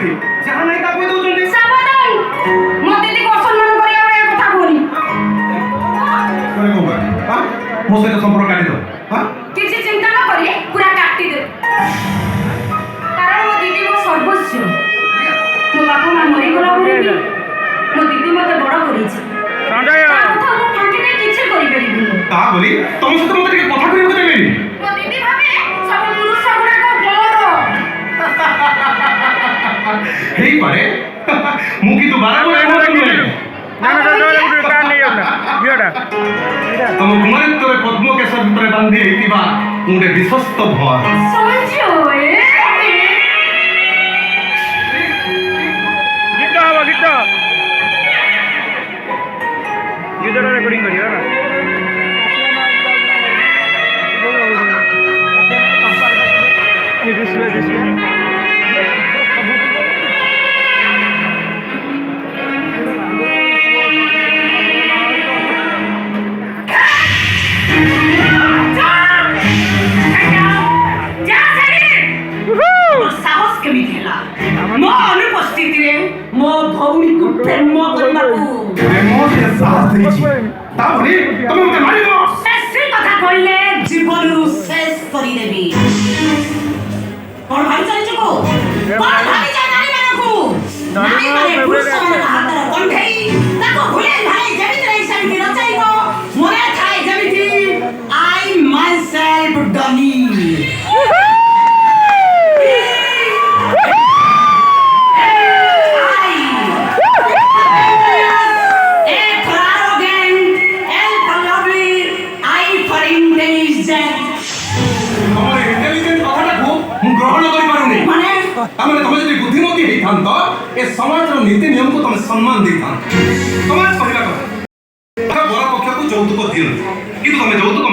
ଏଠି ଯାହା ନାହିଁ ତା କହି ଦଉଛନ୍ତି। ସାବଧାନ ମତେ ଦି ଅସମ୍ମାନ କରିବା ଭଳିଆ କଥା କୁହନି। କଣ କହୁବା ହଁ ମୋ ସହିତ ସମ୍ପର୍କ କାଟିଦବ ହଁ କିଛି ଚିନ୍ତା ନ କରି ପୁରା କାଟିଦେ। କାରଣ ମୋ ଦିଦି ମୋ ସର୍ବସ୍ୱ। ମୋ ବାପା ମା ମରିଗଲା ପରେ ବି ମୋ ଦିଦି ମତେ ବଡ଼ କରିଛି। ତା କଥା ମୁଁ ଫାଙ୍କିରେ କିଛି କରିପାରିବିନି। ତା ବୋଲି ତମ ସହିତ ମତେ ଟିକେ କଥା କରିବାକୁ ଦେବେନି। ମୋ ଦିଦି ଭାବେ ସବୁ ପୁରୁଷ ଗୁଡ଼ାକ ମୋର। ହେଇପାରେ ମୁଁ କିନ୍ତୁ ବାରମ୍ବାର ନୁହେଁ। ତମ ଗୁଣରିତ୍ୱରେ ପଦ୍ମକେଶର ଭିତରେ ବାନ୍ଧି ହେଇଥିବା ମୁଁ ଗୋଟେ ବିଶ୍ୱସ୍ତ ଭୟ। गीतटा रेकर्डिंग करियो ना साहस केमी थिला मो अनुपस्थिति रे मो भौणी को प्रेम करबाकू प्रेम से साहस देछि ता बोली तमे मते मारि दो। से कथा कहले जीवन रु शेष करी देबी। कोन भाई चली जको कोन भाई जा नारी मानकू नारी माने पुरुष मान हाथ कंठेई ताको भूले भाई जेमिति रही समिति रचाइबो मोरे थाए जेमिति आई माय सेल्फ डनी। तमें जब बुद्धिमती होता ए समाज नीति नियम को तुम सम्मान देता समाज कहला कथा बर पक्ष को यौतुक दियो कि तुम यौतुक